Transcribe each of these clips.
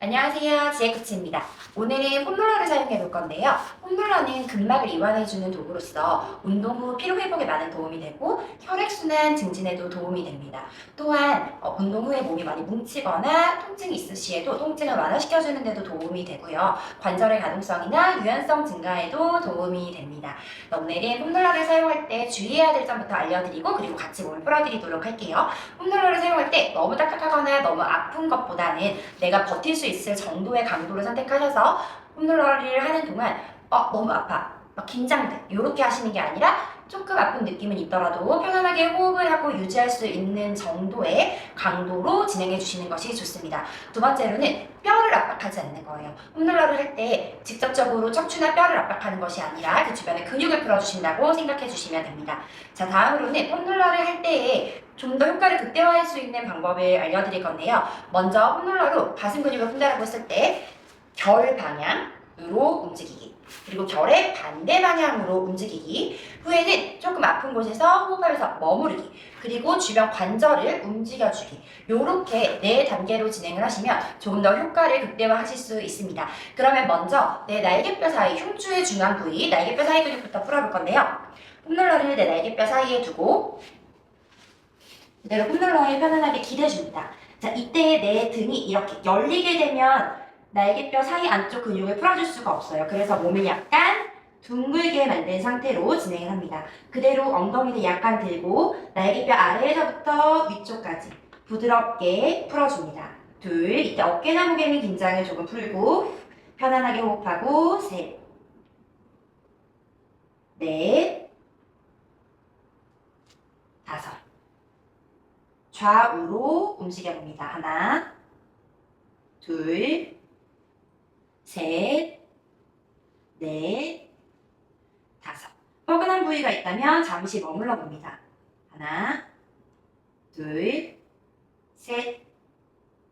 안녕하세요. 지혜코치입니다. 오늘은 폼롤러를 사용해 볼 건데요. 폼롤러는 근막을 이완해주는 도구로서 운동 후 피로회복에 많은 도움이 되고 혈액순환 증진에도 도움이 됩니다. 또한 운동 후에 몸이 많이 뭉치거나 통증이 있을 시에도 통증을 완화시켜주는 데도 도움이 되고요. 관절의 가동성이나 유연성 증가에도 도움이 됩니다. 오늘은 폼롤러를 사용할 때 주의해야 될 점부터 알려드리고 그리고 같이 몸을 풀어드리도록 할게요. 폼롤러를 사용할 때 너무 딱딱하거나 너무 아픈 것보다는 내가 버틸 수 있을 정도의 강도를 선택하셔서 폼롤러를 하는 동안 너무 아파, 막 긴장돼 이렇게 하시는 게 아니라 조금 아픈 느낌은 있더라도 편안하게 호흡을 하고 유지할 수 있는 정도의 강도로 진행해 주시는 것이 좋습니다. 두 번째로는 뼈를 압박하지 않는 거예요. 폼롤러를 할 때 직접적으로 척추나 뼈를 압박하는 것이 아니라 그 주변의 근육을 풀어주신다고 생각해 주시면 됩니다. 자, 다음으로는 폼롤러를 할 때에 좀 더 효과를 극대화할 수 있는 방법을 알려드릴 건데요. 먼저 폼롤러로 가슴 근육을 푼다라고 했을 때 결 방향으로 움직이기, 그리고 결의 반대 방향으로 움직이기, 후에는 조금 아픈 곳에서 호흡하면서 머무르기, 그리고 주변 관절을 움직여주기, 요렇게 4단계로 진행을 하시면 조금 더 효과를 극대화하실 수 있습니다. 그러면 먼저 내 날개뼈 사이, 흉추의 중앙 부위 날개뼈 사이 근육부터 풀어볼 건데요. 폼롤러를 내 날개뼈 사이에 두고 그대로 폼롤러에 편안하게 기대줍니다. 자, 이때 내 등이 이렇게 열리게 되면 날개뼈 사이 안쪽 근육을 풀어줄 수가 없어요. 그래서 몸을 약간 둥글게 만든 상태로 진행을 합니다. 그대로 엉덩이를 약간 들고 날개뼈 아래에서부터 위쪽까지 부드럽게 풀어줍니다. 둘, 이때 어깨나 목에는 긴장을 조금 풀고 편안하게 호흡하고 셋, 넷, 다섯. 좌우로 움직여봅니다. 하나, 둘, 셋, 넷, 다섯. 뻐근한 부위가 있다면 잠시 머물러 봅니다. 하나, 둘, 셋,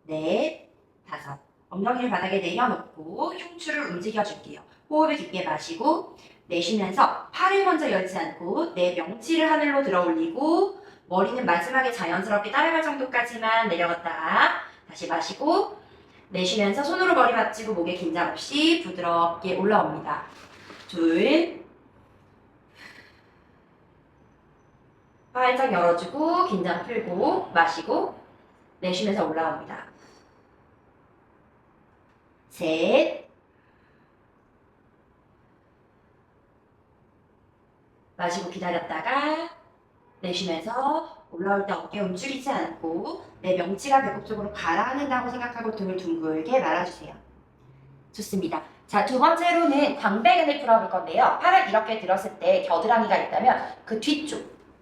넷, 다섯. 엉덩이를 바닥에 내려놓고 흉추를 움직여줄게요. 호흡을 깊게 마시고 내쉬면서 팔을 먼저 열지 않고 내 명치를 하늘로 들어 올리고 머리는 마지막에 자연스럽게 따라갈 정도까지만 내려갔다가 다시 마시고 내쉬면서 손으로 머리 받치고 목에 긴장 없이 부드럽게 올라옵니다. 둘, 활짝 열어주고 긴장 풀고 마시고 내쉬면서 올라옵니다. 셋, 마시고 기다렸다가 내쉬면서 올라올 때 어깨 움츠리지 않고 내 명치가 배꼽 쪽으로 가라앉는다고 생각하고 등을 둥글게 말아주세요. 좋습니다. 자, 두 번째로는 광배근을 풀어볼 건데요. 팔을 이렇게 들었을 때 겨드랑이가 있다면 그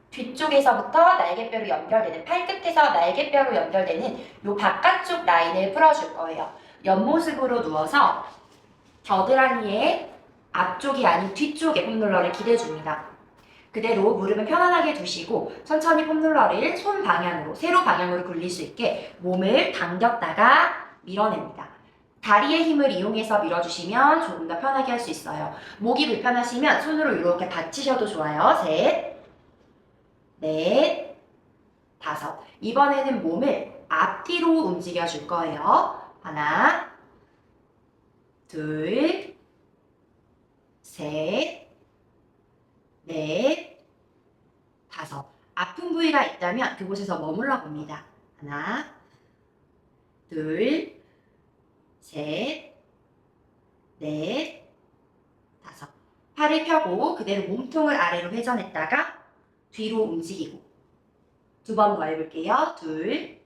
뒤쪽에서부터 날개뼈로 연결되는, 팔끝에서 날개뼈로 연결되는 요 바깥쪽 라인을 풀어줄 거예요. 옆모습으로 누워서 겨드랑이의 앞쪽이 아닌 뒤쪽에 폼롤러를 기대줍니다. 그대로 무릎은 편안하게 두시고 천천히 폼롤러를 손 방향으로, 세로 방향으로 굴릴 수 있게 몸을 당겼다가 밀어냅니다. 다리의 힘을 이용해서 밀어주시면 조금 더 편하게 할 수 있어요. 목이 불편하시면 손으로 이렇게 받치셔도 좋아요. 셋, 넷, 다섯. 이번에는 몸을 앞뒤로 움직여 줄 거예요. 하나, 둘, 셋, 넷, 다섯. 아픈 부위가 있다면 그곳에서 머물러 봅니다. 하나, 둘, 셋, 넷, 다섯. 팔을 펴고 그대로 몸통을 아래로 회전했다가 뒤로 움직이고 두 번 더 해볼게요. 둘,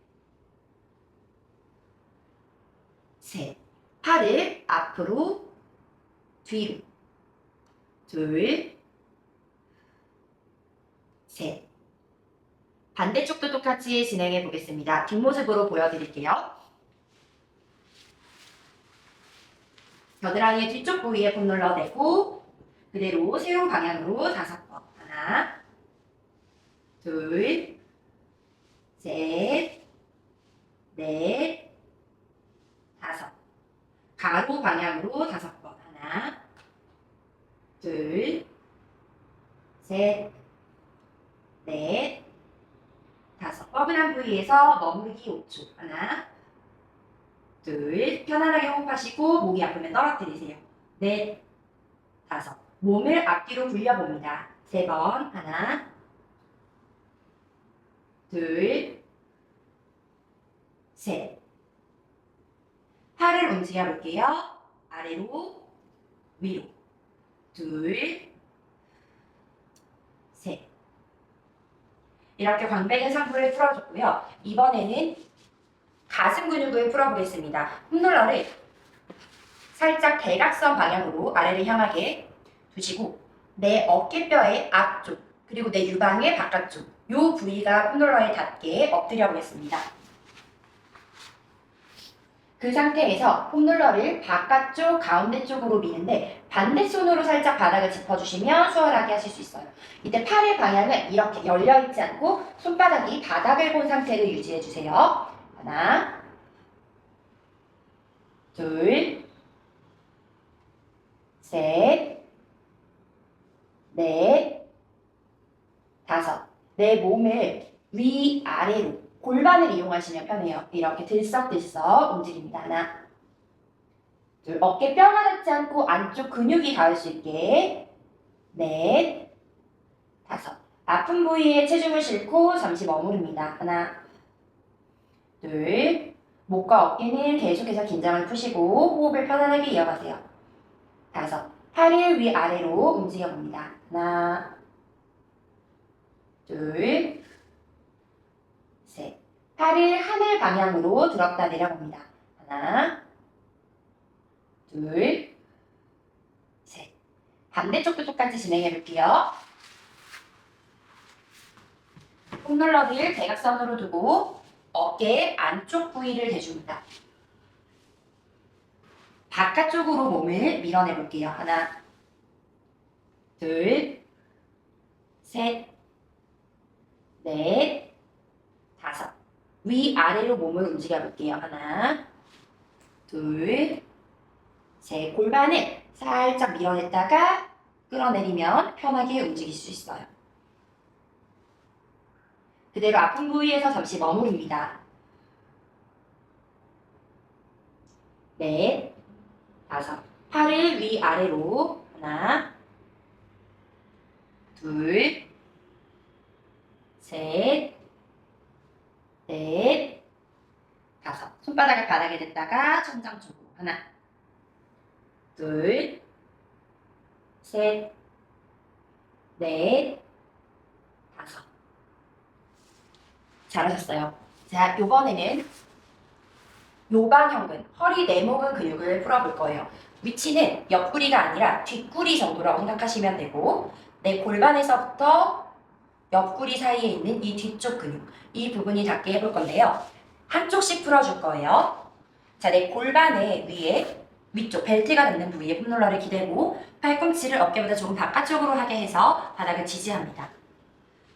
셋. 팔을 앞으로, 뒤로. 둘, 셋. 반대쪽도 똑같이 진행해 보겠습니다. 뒷모습으로 보여드릴게요. 겨드랑이 뒤쪽 부위에 폼롤러 대고 그대로 세로 방향으로 5번. 하나, 둘, 셋, 넷, 다섯. 가로 방향으로 5번. 하나, 둘, 셋, 넷, 다섯. 뻐근한 부위에서 머무르기 5초. 하나, 둘, 편안하게 호흡하시고 목이 아프면 떨어뜨리세요. 넷, 다섯. 몸을 앞뒤로 굴려봅니다. 세 번. 하나, 둘, 셋. 팔을 움직여 볼게요. 아래로, 위로. 둘, 셋. 이렇게 광배근상부를 풀어줬고요. 이번에는 가슴 근육을 풀어보겠습니다. 홈롤러를 살짝 대각선 방향으로 아래를 향하게 두시고 내 어깨뼈의 앞쪽 그리고 내 유방의 바깥쪽 이 부위가 홈롤러에 닿게 엎드려 보겠습니다. 그 상태에서 홈롤러를 바깥쪽 가운데 쪽으로 미는데 반대 손으로 살짝 바닥을 짚어주시면 수월하게 하실 수 있어요. 이때 팔의 방향은 이렇게 열려있지 않고 손바닥이 바닥을 본 상태를 유지해주세요. 하나, 둘, 셋, 넷, 다섯. 내 몸을 위아래로 골반을 이용하시면 편해요. 이렇게 들썩들썩 움직입니다. 하나, 둘. 어깨 뼈가 닿지 않고 안쪽 근육이 닿을 수 있게. 넷, 다섯. 아픈 부위에 체중을 싣고 잠시 머무릅니다. 하나, 둘. 목과 어깨는 계속해서 긴장을 푸시고 호흡을 편안하게 이어가세요. 다섯. 팔을 위아래로 움직여 봅니다. 하나, 둘, 셋. 팔을 하늘 방향으로 들었다 내려봅니다. 하나, 둘, 셋. 반대쪽도 똑같이 진행해 볼게요. 홈롤러를 대각선으로 두고 어깨 안쪽 부위를 대줍니다. 바깥쪽으로 몸을 밀어내 볼게요. 하나, 둘, 셋, 넷, 다섯. 위아래로 몸을 움직여 볼게요. 하나, 둘, 셋. 골반을 살짝 밀어냈다가 끌어내리면 편하게 움직일 수 있어요. 그대로 아픈 부위에서 잠시 머무릅니다. 넷, 다섯. 팔을 위아래로 하나, 둘, 셋, 넷, 다섯. 손바닥을 바닥에 댔다가 천장 쪽으로 하나, 둘, 셋, 넷, 다섯. 잘하셨어요. 자, 요번에는 요방형근, 허리 내목근 근육을 풀어볼 거예요. 위치는 옆구리가 아니라 뒷구리 정도라고 생각하시면 되고 내 골반에서부터 옆구리 사이에 있는 이 뒤쪽 근육, 이 부분이 닿게 해볼 건데요. 한쪽씩 풀어줄 거예요. 자, 내 골반의 위에 위쪽 벨트가 닿는 부위에 폼롤러를 기대고 팔꿈치를 어깨보다 조금 바깥쪽으로 하게 해서 바닥을 지지합니다.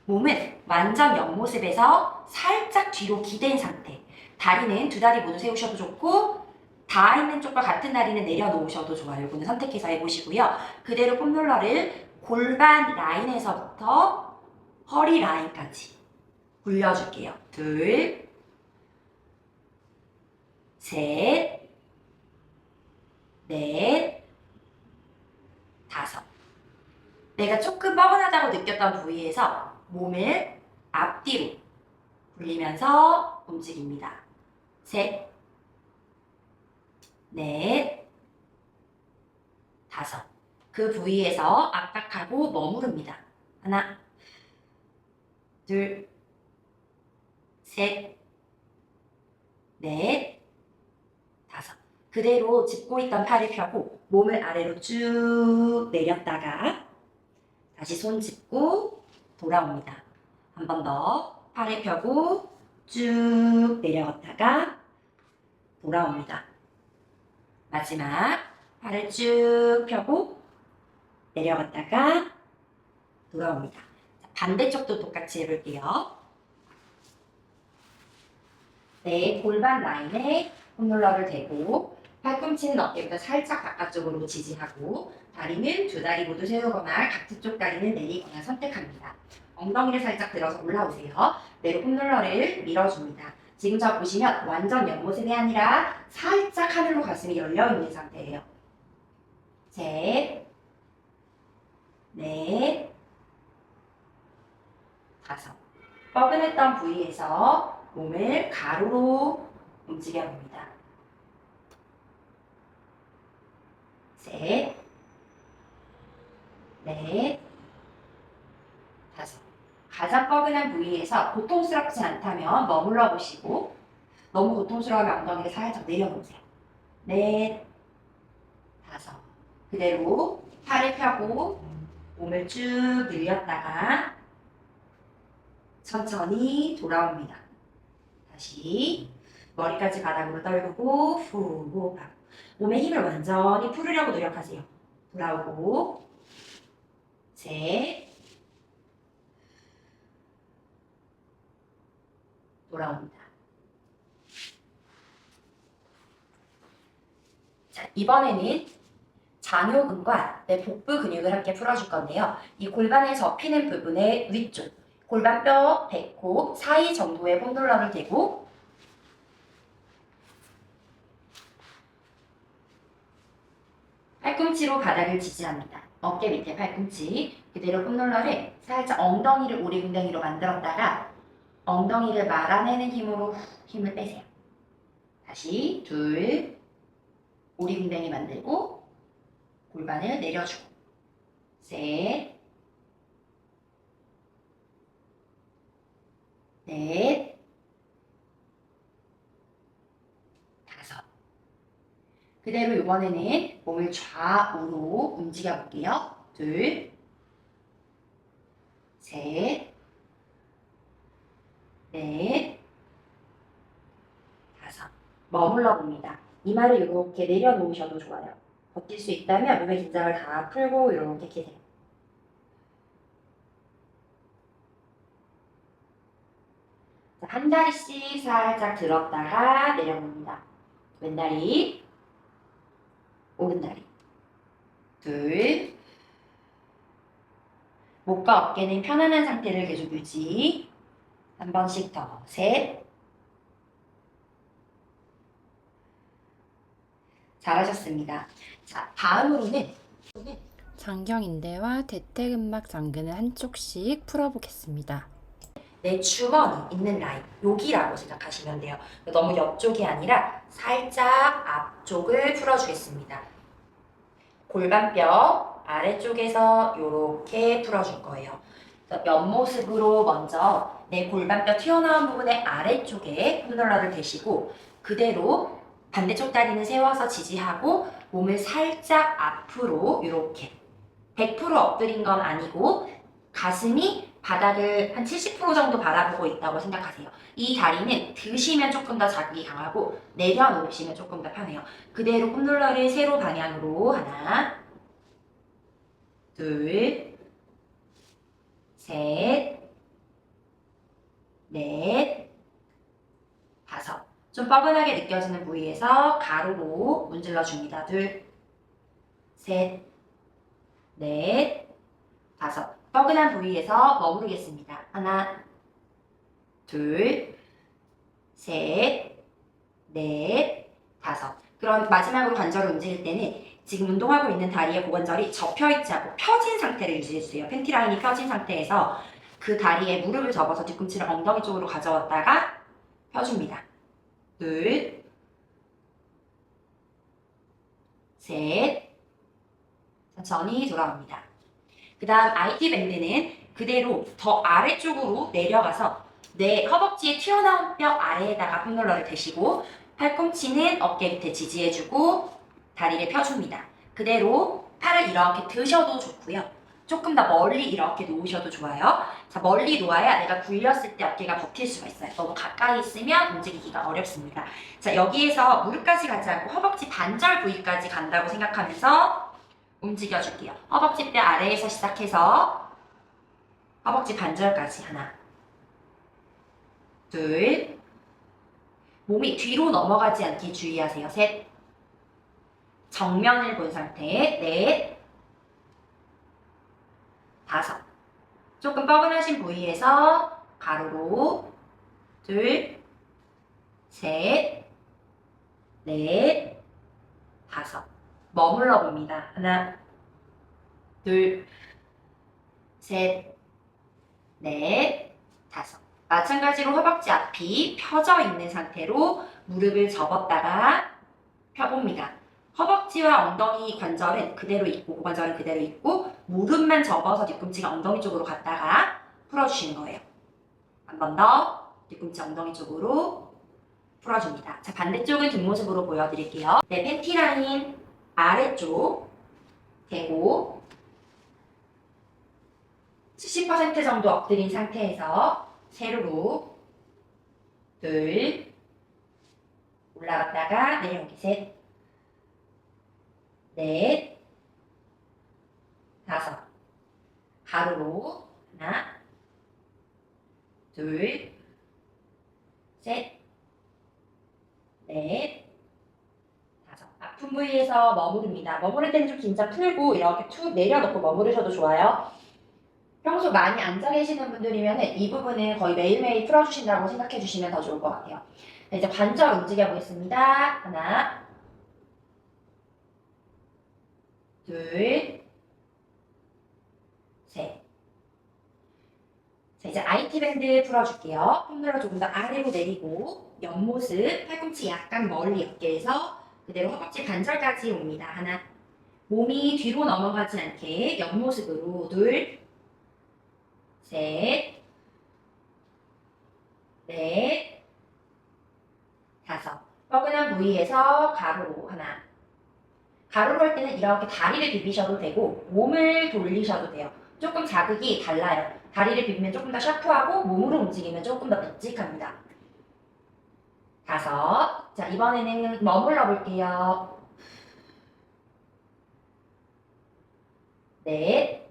몸은 완전 옆모습에서 살짝 뒤로 기댄 상태. 다리는 두 다리 모두 세우셔도 좋고 닿아 있는 쪽과 같은 다리는 내려놓으셔도 좋아요. 이거는 선택해서 해보시고요. 그대로 폼롤러를 골반 라인에서부터 허리 라인까지 굴려줄게요. 둘, 셋, 넷, 다섯. 내가 조금 뻐근하다고 느꼈던 부위에서 몸을 앞뒤로 굴리면서 움직입니다. 셋, 넷, 다섯. 그 부위에서 압박하고 머무릅니다. 하나, 둘, 셋, 넷, 다섯. 그대로 짚고 있던 팔을 펴고 몸을 아래로 쭉 내렸다가 다시 손 짚고 돌아옵니다. 한 번 더 팔을 펴고 쭉 내려갔다가 돌아옵니다. 마지막 팔을 쭉 펴고 내려갔다가 돌아옵니다. 자, 반대쪽도 똑같이 해볼게요. 네, 골반 라인에 홈롤러를 대고 팔꿈치는 어깨보다 살짝 바깥쪽으로 지지하고 다리는 두 다리 모두 세우거나 각지 쪽 다리는 내리거나 선택합니다. 엉덩이를 살짝 들어서 올라오세요. 내로 홈롤러를 밀어줍니다. 지금처럼 보시면 완전 옆모습이 아니라 살짝 하늘로 가슴이 열려있는 상태예요. 셋, 넷, 다섯. 뻐근했던 부위에서 몸을 가로로 움직여봅니다. 셋, 넷, 다섯. 가장 뻐근한 부위에서 고통스럽지 않다면 머물러 보시고 너무 고통스러우면 엉덩이를 살짝 내려놓으세요. 넷, 다섯. 그대로 팔을 펴고 몸을 쭉 늘렸다가 천천히 돌아옵니다. 다시 머리까지 바닥으로 떨구고 후 호흡하고 몸의 힘을 완전히 풀으려고 노력하세요. 돌아오고 셋 돌아옵니다. 자, 이번에는 장요근과 내 복부 근육을 함께 풀어줄 건데요. 이 골반에 접히는 부분의 위쪽, 골반뼈, 배꼽 사이 정도의 폼롤러를 대고 팔꿈치로 바닥을 지지합니다. 어깨 밑에 팔꿈치, 그대로 폼롤러를 살짝 엉덩이를 오리궁뎅이로 만들었다가 엉덩이를 말아내는 힘으로 힘을 빼세요. 다시 둘, 오리궁뎅이 만들고 골반을 내려주고 셋, 넷, 다섯. 그대로 이번에는 몸을 좌우로 움직여 볼게요. 둘, 셋, 넷, 다섯. 머물러 봅니다. 이마를 이렇게 내려놓으셔도 좋아요. 버틸 수 있다면 몸의 긴장을 다 풀고 이렇게 계세요. 자, 한 다리씩 살짝 들었다가 내려봅니다. 왼다리, 오른다리. 둘, 목과 어깨는 편안한 상태를 계속 유지. 한 번씩 더. 셋. 잘하셨습니다. 자, 다음으로는 장경인대와 대퇴근막 장근을 한쪽씩 풀어보겠습니다. 내 주머니 있는 라인, 여기라고 생각하시면 돼요. 너무 옆쪽이 아니라 살짝 앞쪽을 풀어주겠습니다. 골반뼈 아래쪽에서 이렇게 풀어줄 거예요. 옆모습으로 먼저 내 골반뼈 튀어나온 부분의 아래쪽에 폼롤러를 대시고 그대로 반대쪽 다리는 세워서 지지하고 몸을 살짝 앞으로 이렇게 100% 엎드린 건 아니고 가슴이 바닥을 한 70% 정도 바라보고 있다고 생각하세요. 이 다리는 드시면 조금 더 자극이 강하고 내려놓으시면 조금 더 편해요. 그대로 폼롤러를 세로 방향으로 하나, 둘, 셋, 넷, 다섯. 좀 뻐근하게 느껴지는 부위에서 가로로 문질러 줍니다. 둘, 셋, 넷, 다섯. 뻐근한 부위에서 머무르겠습니다. 하나, 둘, 셋, 넷, 다섯. 그럼 마지막으로 관절을 움직일 때는 지금 운동하고 있는 다리의 고관절이 접혀있지 않고 펴진 상태를 유지해주세요. 팬티 라인이 펴진 상태에서 그 다리에 무릎을 접어서 뒤꿈치를 엉덩이 쪽으로 가져왔다가 펴줍니다. 둘, 셋, 천천히 돌아옵니다. 그 다음 IT 밴드는 그대로 더 아래쪽으로 내려가서 내 허벅지에 튀어나온 뼈 아래에다가 폼롤러를 대시고 팔꿈치는 어깨 밑에 지지해주고 다리를 펴줍니다. 그대로 팔을 이렇게 드셔도 좋고요. 조금 더 멀리 이렇게 놓으셔도 좋아요. 자, 멀리 놓아야 내가 굴렸을 때 어깨가 버틸 수가 있어요. 너무 가까이 있으면 움직이기가 어렵습니다. 자, 여기에서 무릎까지 가지 않고 허벅지 반절 부위까지 간다고 생각하면서 움직여줄게요. 허벅지뼈 아래에서 시작해서 허벅지 반절까지 하나, 둘, 몸이 뒤로 넘어가지 않게 주의하세요. 셋, 정면을 본 상태, 넷, 다섯. 조금 뻐근하신 부위에서 가로로 둘, 셋, 넷, 다섯. 머물러 봅니다. 하나, 둘, 셋, 넷, 다섯. 마찬가지로 허벅지 앞이 펴져 있는 상태로 무릎을 접었다가 펴봅니다. 허벅지와 엉덩이 관절은 그대로 있고, 고관절은 그대로 있고, 무릎만 접어서 뒤꿈치가 엉덩이 쪽으로 갔다가 풀어주시는 거예요. 한 번 더 뒤꿈치 엉덩이 쪽으로 풀어줍니다. 자, 반대쪽은 뒷모습으로 보여드릴게요. 네, 팬티 라인 아래쪽 대고 70% 정도 엎드린 상태에서 세로로 둘 올라갔다가 내려오기 셋, 넷, 다섯 가로로 하나, 둘, 셋, 넷, 다섯. 아픈 부위에서 머무릅니다. 머무를 때는 좀 긴장 풀고 이렇게 툭 내려놓고 머무르셔도 좋아요. 평소 많이 앉아 계시는 분들이면 이 부분은 거의 매일매일 풀어주신다고 생각해 주시면 더 좋을 것 같아요. 네, 이제 관절 움직여 보겠습니다. 하나, 둘, 셋. 자, 이제 IT 밴드 풀어줄게요. 폼롤러 조금 더 아래로 내리고 옆모습, 팔꿈치 약간 멀리 어깨에서 그대로 허벅지 관절까지 옵니다. 하나, 몸이 뒤로 넘어가지 않게 옆모습으로 둘, 셋, 넷, 다섯. 뻐근한 부위에서 가로로 하나. 가로로 할 때는 이렇게 다리를 비비셔도 되고 몸을 돌리셔도 돼요. 조금 자극이 달라요. 다리를 비비면 조금 더 샤프하고 몸으로 움직이면 조금 더 묵직합니다. 다섯. 자, 이번에는 머물러 볼게요. 넷,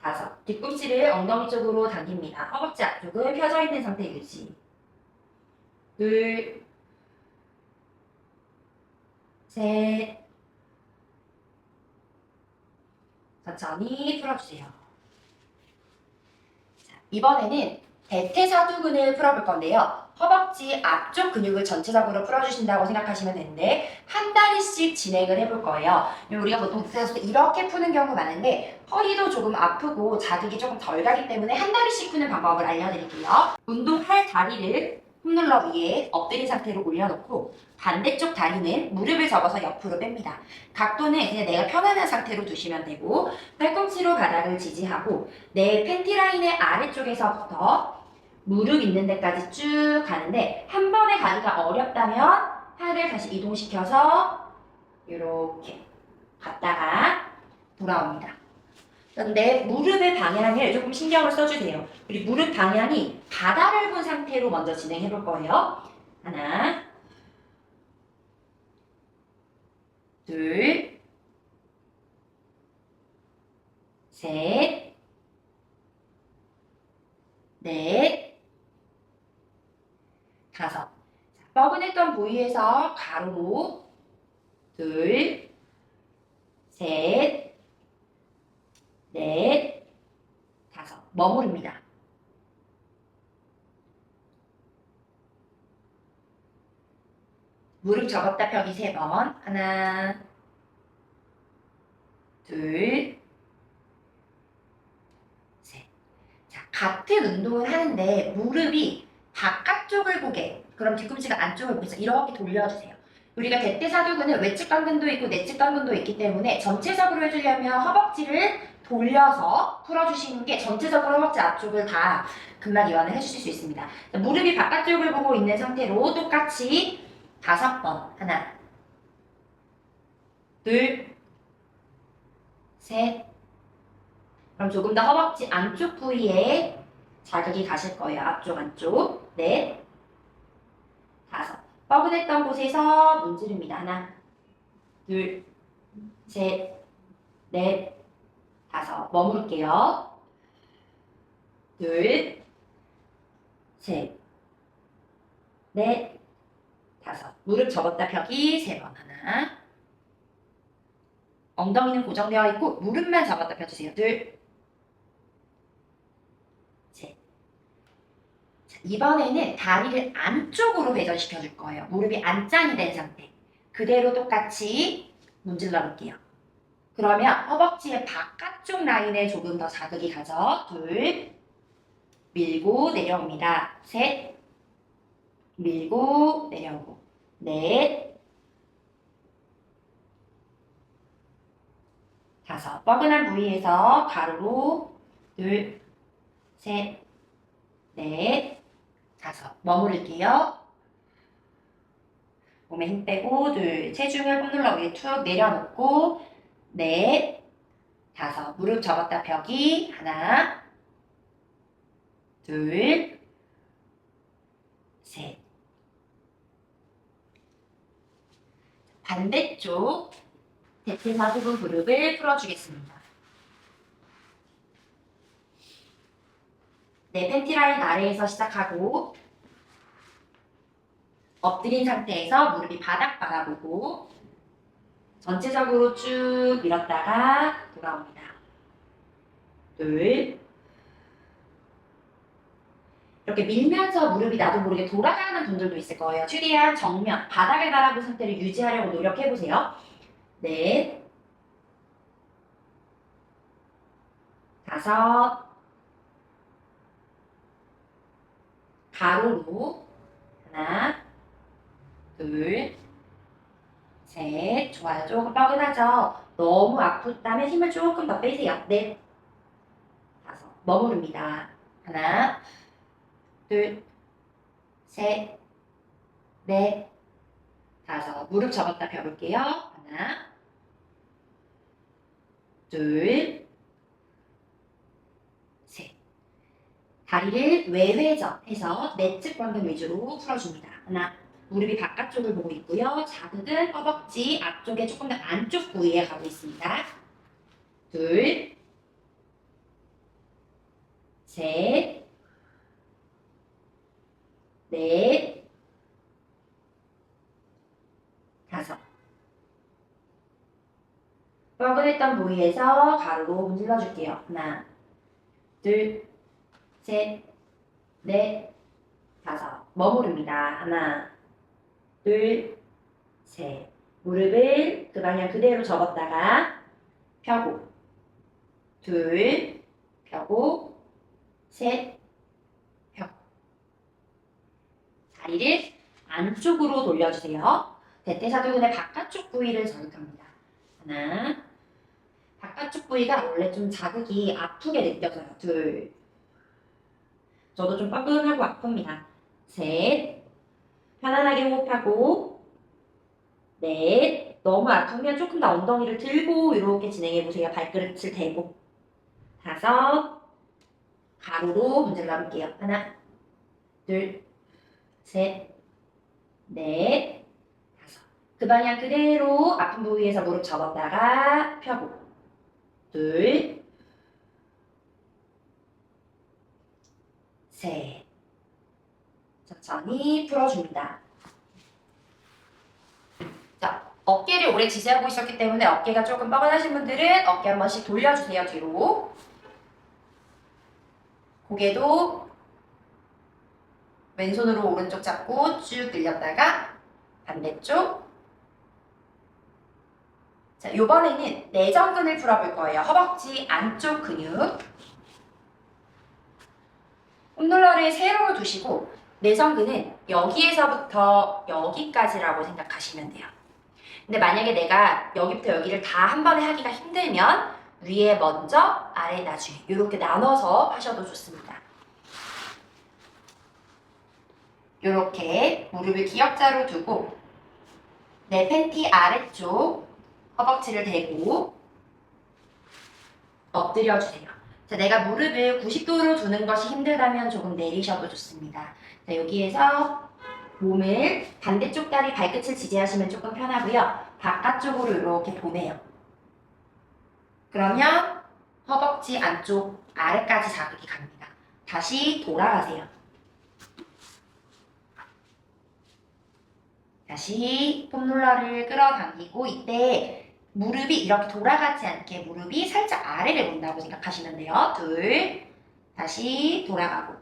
다섯. 뒤꿈치를 엉덩이 쪽으로 당깁니다. 허벅지 앞쪽은 펴져 있는 상태 유지. 둘, 셋. 천천히 풀어주세요. 자, 이번에는 대퇴사두근을 풀어볼 건데요. 허벅지 앞쪽 근육을 전체적으로 풀어주신다고 생각하시면 되는데 한 다리씩 진행을 해볼 거예요. 우리가 보통 대퇴사두 이렇게 푸는 경우 많은데 허리도 조금 아프고 자극이 조금 덜 가기 때문에 한 다리씩 푸는 방법을 알려드릴게요. 운동할 다리를 홈롤러 위에 엎드린 상태로 올려놓고 반대쪽 다리는 무릎을 접어서 옆으로 뺍니다. 각도는 그냥 내가 편안한 상태로 두시면 되고 팔꿈치로 바닥을 지지하고 내 팬티 라인의 아래쪽에서부터 무릎 있는 데까지 쭉 가는데 한 번에 가기가 어렵다면 팔을 다시 이동시켜서 이렇게 갔다가 돌아옵니다. 그런데 무릎의 방향을 조금 신경을 써주세요. 그리고 무릎 방향이 바닥을 본 상태로 먼저 진행해 볼 거예요. 하나, 둘, 셋, 넷, 다섯. 자, 뻐근했던 부위에서 가로로 둘, 셋, 넷, 다섯. 머무릅니다. 무릎 접었다 펴기 3번. 하나, 둘, 셋. 자, 같은 운동을 하는데 무릎이 바깥쪽을 보게, 그럼 뒤꿈치가 안쪽을 보게 해서 이렇게 돌려주세요. 우리가 대퇴사두근은 외측 강근도 있고 내측 강근도 있기 때문에 전체적으로 해주려면 허벅지를 돌려서 풀어주시는 게 전체적으로 허벅지 앞쪽을 다 근막 이완을 해주실 수 있습니다. 자, 무릎이 바깥쪽을 보고 있는 상태로 똑같이 5번. 하나, 둘, 셋. 그럼 조금 더 허벅지 안쪽 부위에 자극이 가실 거예요. 앞쪽, 안쪽. 넷, 다섯. 뻐근했던 곳에서 문지릅니다. 하나, 둘, 셋, 넷, 다섯. 머무를게요. 둘, 셋, 넷, 다섯. 무릎 접었다 펴기 3번. 하나. 엉덩이는 고정되어 있고 무릎만 접었다 펴주세요. 둘, 셋. 자, 이번에는 다리를 안쪽으로 회전시켜 줄 거예요. 무릎이 안짱이 된 상태. 그대로 똑같이 문질러 볼게요. 그러면 허벅지의 바깥쪽 라인에 조금 더 자극이 가죠. 둘, 밀고 내려옵니다. 셋, 밀고 내려오고. 넷, 다섯. 뻐근한 부위에서 가로로 둘, 셋, 넷, 다섯. 머무를게요. 몸에 힘 빼고 둘, 체중을 폼눌러 위에 툭 내려놓고 넷, 다섯. 무릎 접었다 펴기. 하나, 둘, 셋. 반대쪽 대퇴사두근 무릎을 풀어주겠습니다. 네, 팬티 라인 아래에서 시작하고 엎드린 상태에서 무릎이 바닥 바라보고 전체적으로 쭉 밀었다가 돌아옵니다. 둘, 이렇게 밀면서 무릎이 나도 모르게 돌아가는 분들도 있을 거예요. 최대한 정면, 바닥을 바라본 상태를 유지하려고 노력해보세요. 넷, 다섯, 가로로 하나, 둘, 셋, 좋아요. 조금 뻐근하죠? 너무 아프다면 힘을 조금 더 빼세요. 넷, 다섯, 머무릅니다. 하나, 둘, 셋, 넷, 다섯. 무릎 접었다 펴볼게요. 하나, 둘, 셋. 다리를 외회전해서 내측 광근 위주로 풀어줍니다. 하나, 무릎이 바깥쪽을 보고 있고요. 자극은 허벅지 앞쪽에 조금 더 안쪽 부위에 가고 있습니다. 둘, 셋, 넷, 다섯. 뻐근했던 부위에서 가로로 문질러 줄게요. 하나, 둘, 셋, 넷, 다섯. 머무릅니다. 하나, 둘, 셋. 무릎을 그 방향 그대로 접었다가 펴고, 둘, 펴고, 셋, 펴고. 다리를 안쪽으로 돌려주세요. 대퇴사두근의 바깥쪽 부위를 자극합니다. 하나, 바깥쪽 부위가 원래 좀 자극이 아프게 느껴져요. 둘, 저도 좀 뻐근하고 아픕니다. 셋, 편안하게 호흡하고 넷, 너무 아프면 조금 더 엉덩이를 들고 이렇게 진행해보세요. 발끝을 대고 다섯, 가로로 문질러 볼게요. 하나, 둘, 셋, 넷, 다섯. 그 방향 그대로 아픈 부위에서 무릎 접었다가 펴고 둘, 셋. 천천히 풀어줍니다. 자, 어깨를 오래 지지하고 있었기 때문에 어깨가 조금 뻐근하신 분들은 어깨 한 번씩 돌려주세요. 뒤로. 고개도 왼손으로 오른쪽 잡고 쭉 늘렸다가 반대쪽. 자, 요번에는 내전근을 풀어볼 거예요. 허벅지 안쪽 근육. 홈롤러를 세로로 두시고 내전근은 여기에서부터 여기까지라고 생각하시면 돼요. 근데 만약에 내가 여기부터 여기를 다 한 번에 하기가 힘들면 위에 먼저, 아래 나중에 이렇게 나눠서 하셔도 좋습니다. 이렇게 무릎을 기역자로 두고 내 팬티 아래쪽 허벅지를 대고 엎드려 주세요. 자, 내가 무릎을 90도로 두는 것이 힘들다면 조금 내리셔도 좋습니다. 자, 여기에서 몸을 반대쪽 다리 발끝을 지지하시면 조금 편하고요. 바깥쪽으로 이렇게 보내요. 그러면 허벅지 안쪽 아래까지 자극이 갑니다. 다시 돌아가세요. 다시 폼롤러를 끌어당기고 이때 무릎이 이렇게 돌아가지 않게 무릎이 살짝 아래를 본다고 생각하시면 돼요. 둘, 다시 돌아가고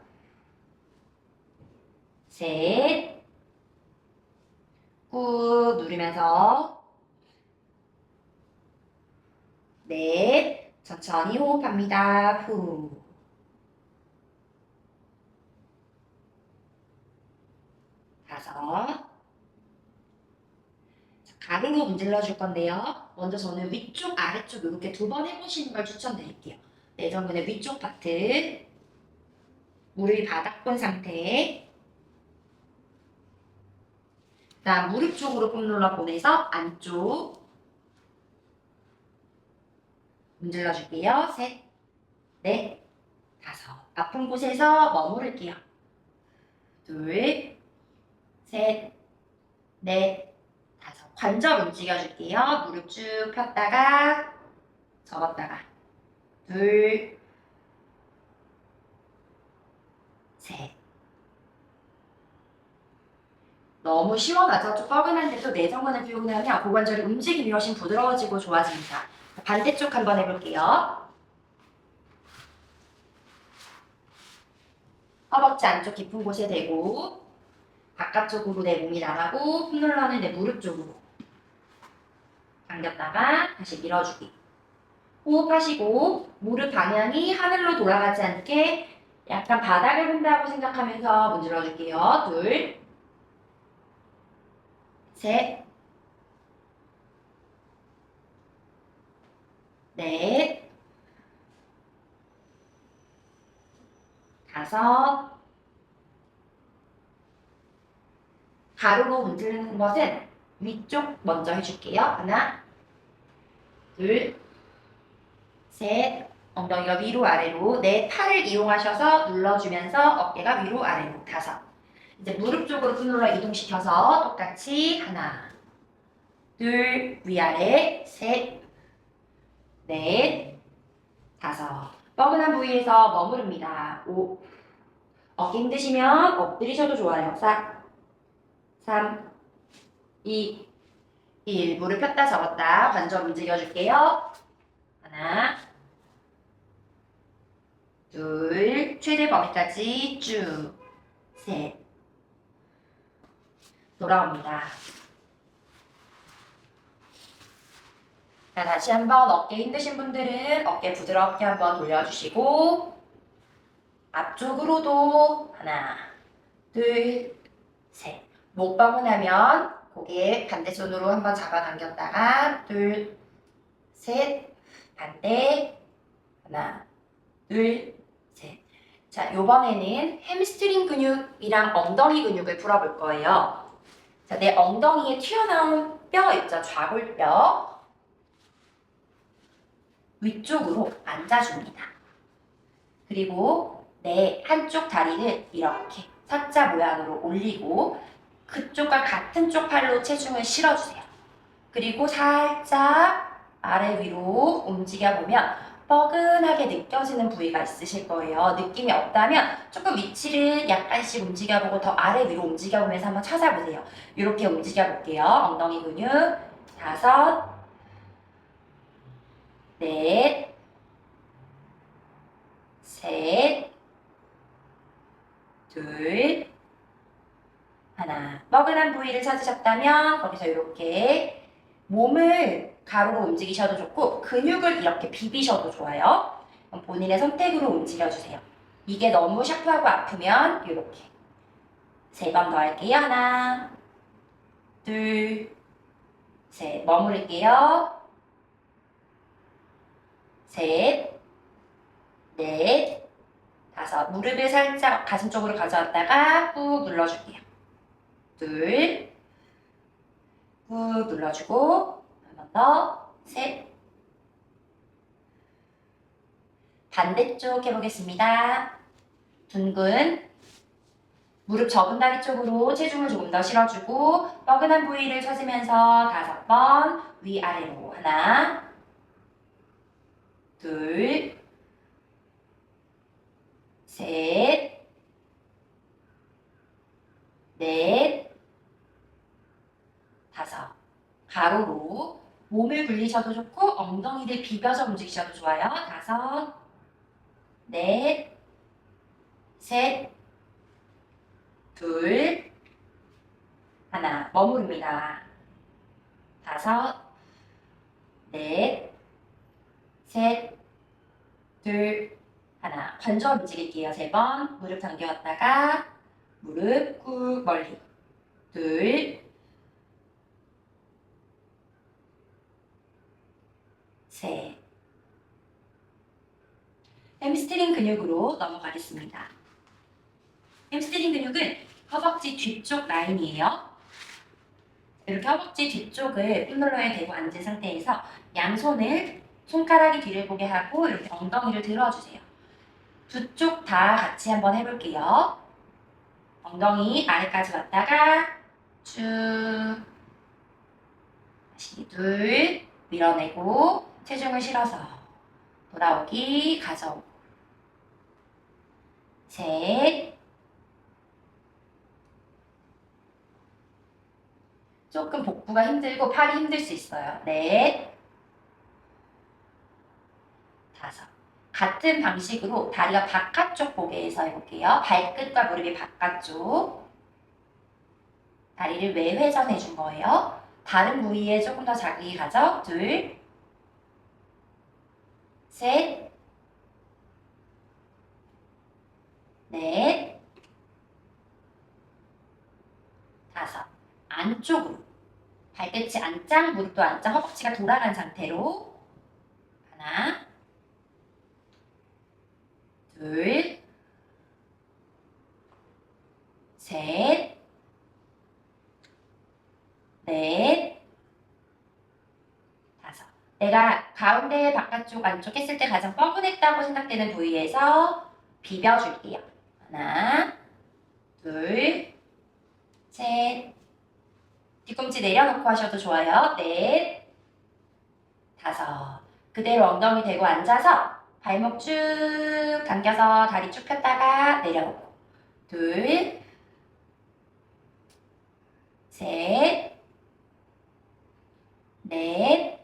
셋, 꾹 누르면서 넷, 천천히 호흡합니다. 후. 다섯. 가슴으로 문질러 줄 건데요. 먼저 저는 위쪽, 아래쪽 이렇게 두 번 해보시는 걸 추천드릴게요. 내전근의 위쪽 파트, 무릎이 바닥 본 상태, 그다음 무릎 쪽으로 폼롤러 보내서 안쪽 문질러 줄게요. 셋, 넷, 다섯. 아픈 곳에서 머무를게요. 둘, 셋, 넷, 다섯. 관절 움직여줄게요. 무릎 쭉 폈다가 접었다가 둘, 셋. 너무 시원하죠? 좀 뻐근한데도 내전근을 풀고 나면 고관절의 움직임이 훨씬 부드러워지고 좋아집니다. 반대쪽 한번 해볼게요. 허벅지 안쪽 깊은 곳에 대고 바깥쪽으로 내 몸이 나가고 폼롤러는 내 무릎 쪽으로 당겼다가 다시 밀어주기. 호흡하시고 무릎 방향이 하늘로 돌아가지 않게 약간 바닥을 본다고 생각하면서 문질러 줄게요. 둘, 셋, 넷, 다섯. 가로로 문지르는 것은 위쪽 먼저 해줄게요. 하나, 둘, 셋. 엉덩이가 위로 아래로. 내 팔을 이용하셔서 눌러주면서 어깨가 위로 아래로. 다섯. 이제 무릎 쪽으로 폼롤러 이동시켜서 똑같이 하나, 둘, 위아래, 셋, 넷, 다섯. 뻐근한 부위에서 머무릅니다. 5. 어깨 힘드시면 엎드리셔도 좋아요. 4, 3, 2, 1. 무릎 폈다 접었다. 관절 움직여줄게요. 하나, 둘, 최대 범위까지 쭉. 셋. 돌아옵니다. 자, 다시 한번 어깨 힘드신 분들은 어깨 부드럽게 한번 돌려주시고 앞쪽으로도 하나, 둘, 셋. 목 뻐근하면 고개 반대손으로 한번 잡아당겼다가 둘, 셋, 반대 하나, 둘, 셋. 자, 요번에는 햄스트링 근육이랑 엉덩이 근육을 풀어볼 거예요. 자, 내 엉덩이에 튀어나온 뼈 있죠? 좌골뼈. 위쪽으로 앉아줍니다. 그리고 내 한쪽 다리를 이렇게 사자 모양으로 올리고 그쪽과 같은 쪽 팔로 체중을 실어주세요. 그리고 살짝 아래 위로 움직여보면 뻐근하게 느껴지는 부위가 있으실 거예요. 느낌이 없다면 조금 위치를 약간씩 움직여보고 더 아래 위로 움직여보면서 한번 찾아보세요. 이렇게 움직여볼게요. 엉덩이 근육 다섯, 넷, 셋, 둘, 하나. 뻐근한 부위를 찾으셨다면 거기서 이렇게 몸을 가로로 움직이셔도 좋고 근육을 이렇게 비비셔도 좋아요. 본인의 선택으로 움직여주세요. 이게 너무 샤프하고 아프면 이렇게 3번 더 할게요. 하나, 둘, 셋. 머무를게요. 셋, 넷, 다섯. 무릎을 살짝 가슴 쪽으로 가져왔다가 꾹 눌러줄게요. 둘, 꾹 눌러주고 한 번 더, 셋. 반대쪽 해보겠습니다. 둥근 무릎 접은 다리 쪽으로 체중을 조금 더 실어주고 뻐근한 부위를 찾으면서 5번 위아래로 하나, 둘, 셋, 넷, 다섯. 가로로 몸을 굴리셔도 좋고 엉덩이를 비벼서 움직이셔도 좋아요. 다섯, 넷, 셋, 둘, 하나, 머무릅니다. 다섯, 넷, 셋, 둘, 하나. 관절 움직일게요. 세 번. 무릎 당겨왔다가 무릎 꾹 멀리. 둘, 셋. 햄스트링 근육으로 넘어가겠습니다. 햄스트링 근육은 허벅지 뒤쪽 라인이에요. 이렇게 허벅지 뒤쪽을 폼롤러에 대고 앉은 상태에서 양손을 손가락이 뒤를 보게 하고 이렇게 엉덩이를 들어주세요. 두 쪽 다 같이 한번 해볼게요. 엉덩이 아래까지 왔다가 쭉 다시 둘 밀어내고 체중을 실어서 돌아오기 가져오고 셋 조금 복부가 힘들고 팔이 힘들 수 있어요. 넷 다섯 같은 방식으로 다리가 바깥쪽 고개에서 해볼게요. 발끝과 무릎이 바깥쪽 다리를 외회전해 준 거예요. 다른 부위에 조금 더 자극이 가죠. 둘, 셋, 넷, 다섯. 안쪽으로. 발끝이 안짱, 무릎도 안짱, 허벅지가 돌아간 상태로 하나, 둘, 셋, 넷, 다섯. 내가 가운데 바깥쪽 안쪽 했을 때 가장 뻐근했다고 생각되는 부위에서 비벼줄게요. 하나, 둘, 셋, 뒤꿈치 내려놓고 하셔도 좋아요. 넷, 다섯. 그대로 엉덩이 대고 앉아서 발목 쭉 당겨서 다리 쭉 폈다가 내려오고 둘, 셋, 넷,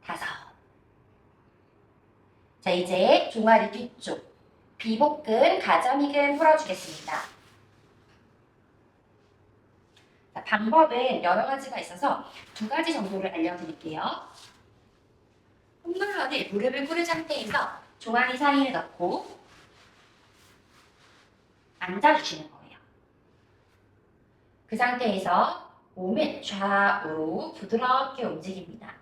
다섯. 자, 이제 종아리 뒤쪽 비복근, 가자미근 풀어주겠습니다. 자, 방법은 여러 가지가 있어서 두 가지 정도를 알려드릴게요. 홈롤러를 무릎을 꿇은 상태에서 종아리 사이에 넣고 앉아주시는 거예요. 그 상태에서 몸을 좌우로 부드럽게 움직입니다.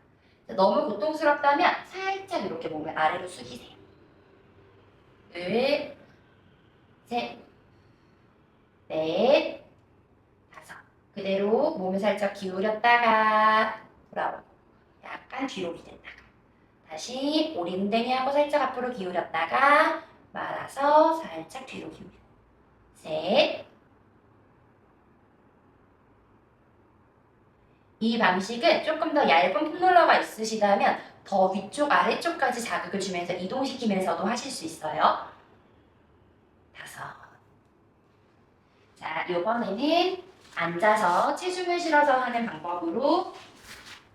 너무 고통스럽다면 살짝 이렇게 몸을 아래로 숙이세요. 둘, 셋, 넷, 다섯. 그대로 몸을 살짝 기울였다가 돌아오고 약간 뒤로 기댔다가 다시 오리궁뎅이 하고 살짝 앞으로 기울였다가 말아서 살짝 뒤로 기울이고 셋. 이 방식은 조금 더 얇은 폼롤러가 있으시다면 더 위쪽 아래쪽까지 자극을 주면서 이동시키면서도 하실 수 있어요. 다섯. 자, 이번에는 앉아서 체중을 실어서 하는 방법으로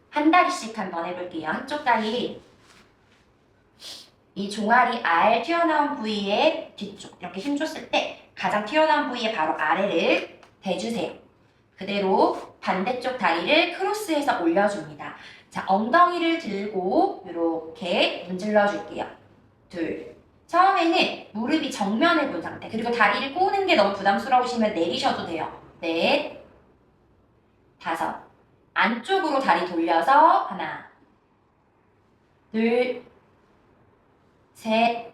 한 다리씩 한번 해볼게요. 한쪽 다리 이 종아리 알 튀어나온 부위의 뒤쪽 이렇게 힘줬을 때 가장 튀어나온 부위의 바로 아래를 대주세요. 그대로 반대쪽 다리를 크로스해서 올려줍니다. 자, 엉덩이를 들고 이렇게 문질러 줄게요. 둘. 처음에는 무릎이 정면을 본 상태. 그리고 다리를 꼬는 게 너무 부담스러우시면 내리셔도 돼요. 넷. 다섯. 안쪽으로 다리 돌려서 하나. 둘. 셋.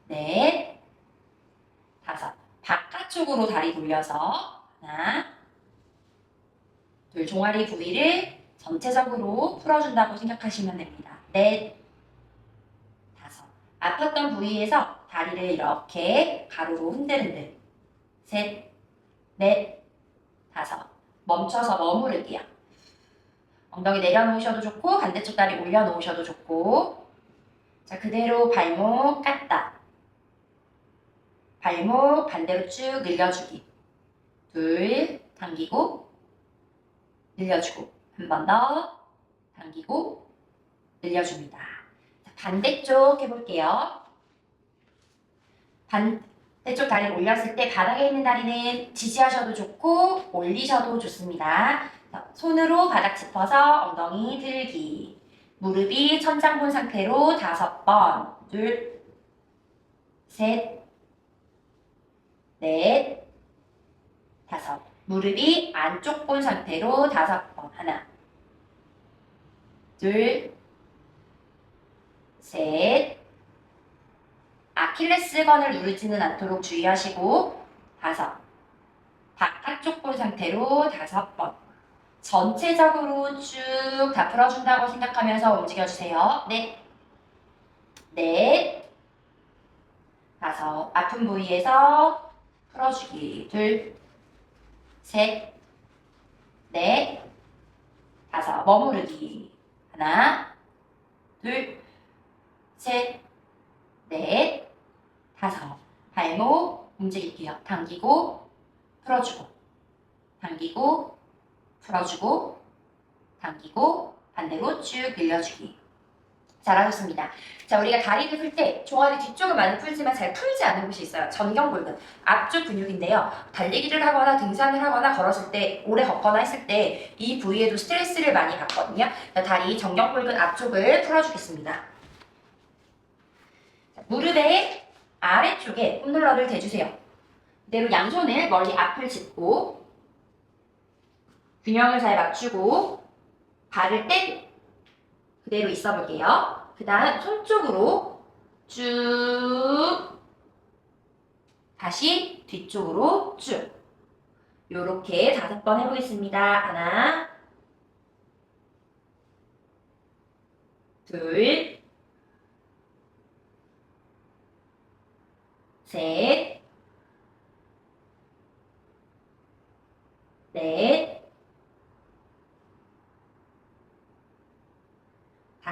넷. 다섯. 바깥쪽으로 다리 돌려서 하나, 둘, 종아리 부위를 전체적으로 풀어준다고 생각하시면 됩니다. 넷, 다섯. 아팠던 부위에서 다리를 이렇게 가로로 흔들흔들. 셋, 넷, 다섯. 멈춰서 머무를게요. 엉덩이 내려놓으셔도 좋고 반대쪽 다리 올려놓으셔도 좋고 자, 그대로 발목 깠다. 발목 반대로 쭉 늘려주기. 둘, 당기고, 늘려주고, 한 번 더, 당기고, 늘려줍니다. 자, 반대쪽 해볼게요. 반대쪽 다리를 올렸을 때 바닥에 있는 다리는 지지하셔도 좋고 올리셔도 좋습니다. 손으로 바닥 짚어서 엉덩이 들기. 무릎이 천장 본 상태로 5번. 둘, 셋, 넷, 5. 무릎이 안쪽 본 상태로 5번. 하나, 둘, 셋. 아킬레스건을 누르지는 않도록 주의하시고 5. 바깥쪽 본 상태로 5번. 전체적으로 쭉 다 풀어준다고 생각하면서 움직여주세요. 넷, 넷, 5. 아픈 부위에서 풀어주기. 둘, 셋, 넷, 5. 머무르기. 하나, 둘, 셋, 넷, 5. 발목 움직일게요. 당기고, 풀어주고, 당기고, 풀어주고, 당기고, 반대로 쭉 늘려주기. 잘하셨습니다. 자, 우리가 다리를 풀 때 종아리 뒤쪽은 많이 풀지만 잘 풀지 않는 곳이 있어요. 전경골근, 앞쪽 근육인데요. 달리기를 하거나 등산을 하거나 걸었을 때, 오래 걷거나 했을 때 이 부위에도 스트레스를 많이 받거든요. 자, 다리 전경골근 앞쪽을 풀어주겠습니다. 자, 무릎의 아래쪽에 폼롤러를 대주세요. 그대로 양손을 멀리 앞을 짚고 균형을 잘 맞추고 발을 떼고 그대로 있어 볼게요. 그 다음 손쪽으로 쭉 다시 뒤쪽으로 쭉 요렇게 5번 해보겠습니다. 하나, 둘, 셋, 넷, 5.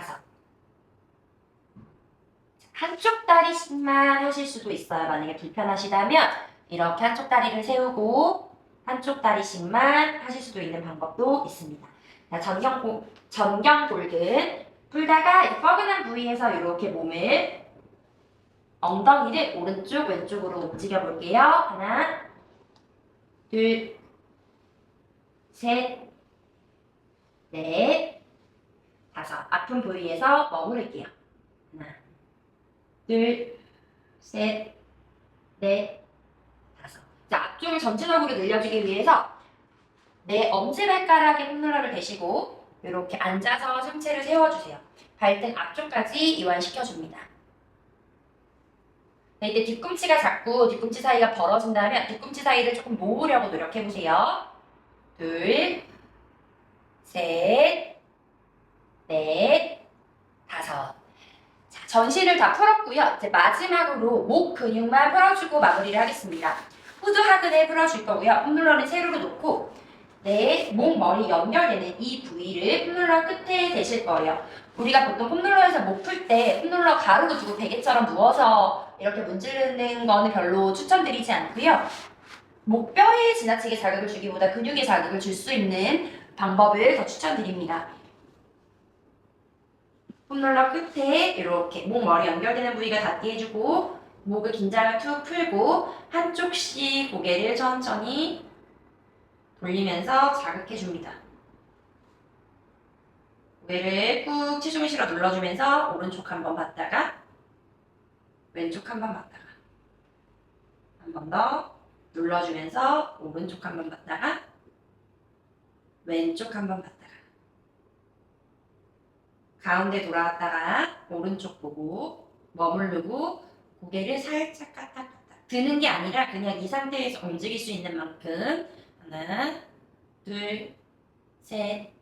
한쪽 다리씩만 하실 수도 있어요. 만약에 불편하시다면 이렇게 한쪽 다리를 세우고 한쪽 다리씩만 하실 수도 있는 방법도 있습니다. 자, 전경골근 풀다가 이제 뻐근한 부위에서 이렇게 몸을 엉덩이를 오른쪽 왼쪽으로 움직여 볼게요. 하나, 둘, 셋, 넷, 5. 아픈 부위에서 머무를게요. 하나, 둘, 셋, 넷, 5. 자, 앞쪽을 전체적으로 늘려주기 위해서 내 엄지발가락에 폼롤러를 대시고 이렇게 앉아서 상체를 세워주세요. 발등 앞쪽까지 이완시켜줍니다. 네, 이때 뒤꿈치가 자꾸 뒤꿈치 사이가 벌어진다면 뒤꿈치 사이를 조금 모으려고 노력해보세요. 둘, 셋, 넷, 5. 자, 전신을 다 풀었고요. 이제 마지막으로 목 근육만 풀어주고 마무리를 하겠습니다. 후두 하근을 풀어줄 거고요. 폼롤러는 세로로 놓고 내 목, 머리 연결되는 이 부위를 폼롤러 끝에 대실 거예요. 우리가 보통 폼롤러에서 목 풀 때 폼롤러 가로로 두고 베개처럼 누워서 이렇게 문지르는 거는 별로 추천드리지 않고요. 목뼈에 지나치게 자극을 주기보다 근육에 자극을 줄 수 있는 방법을 더 추천드립니다. 폼롤러 끝에 이렇게 목, 머리 연결되는 부위가 닿게 해주고 목을 긴장을 툭 풀고 한쪽씩 고개를 천천히 돌리면서 자극해줍니다. 고개를 꾹 체중을 실어 눌러주면서 오른쪽 한번 봤다가 왼쪽 한번 봤다가 한 번 더 눌러주면서 오른쪽 한번 봤다가 왼쪽 한번 봤다가 가운데 돌아왔다가 오른쪽 보고 머무르고 고개를 살짝 까딱까딱 드는 게 아니라 그냥 이 상태에서 움직일 수 있는 만큼 하나, 둘, 셋,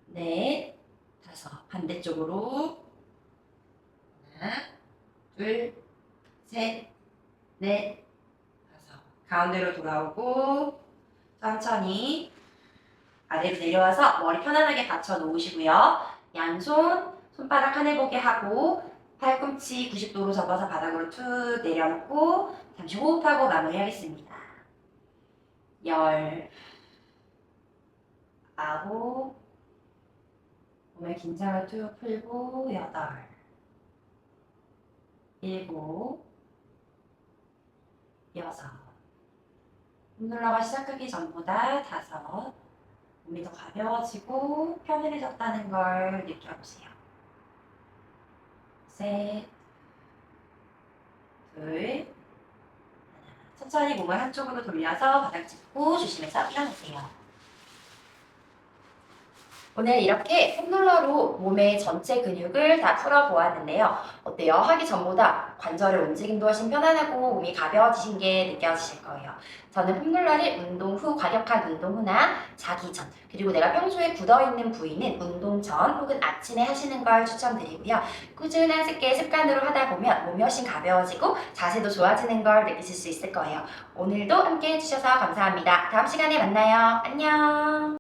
넷, 5. 반대쪽으로 하나, 둘, 셋, 넷, 5. 가운데로 돌아오고 천천히 아래로 내려와서 머리 편안하게 받쳐 놓으시고요. 양손 손바닥 하늘 보게 하고 팔꿈치 90도로 접어서 바닥으로 툭 내려놓고 잠시 호흡하고 마무리하겠습니다. 10, 9, 몸의 긴장을 툭 풀고 8, 7, 6. 폼롤러가 시작하기 전보다 5. 몸이 더 가벼워지고 편안해졌다는 걸 느껴보세요. 셋, 둘, 천천히 몸을 한쪽으로 돌려서 바닥 짚고 조심해서 일어나세요. 오늘 이렇게 폼롤러로 몸의 전체 근육을 다 풀어보았는데요. 어때요? 하기 전보다 관절의 움직임도 훨씬 편안하고 몸이 가벼워지신 게 느껴지실 거예요. 저는 폼롤러를 운동 후, 과격한 운동 후나 자기 전, 그리고 내가 평소에 굳어있는 부위는 운동 전 혹은 아침에 하시는 걸 추천드리고요. 꾸준한 습관으로 하다 보면 몸이 훨씬 가벼워지고 자세도 좋아지는 걸 느끼실 수 있을 거예요. 오늘도 함께 해주셔서 감사합니다. 다음 시간에 만나요. 안녕!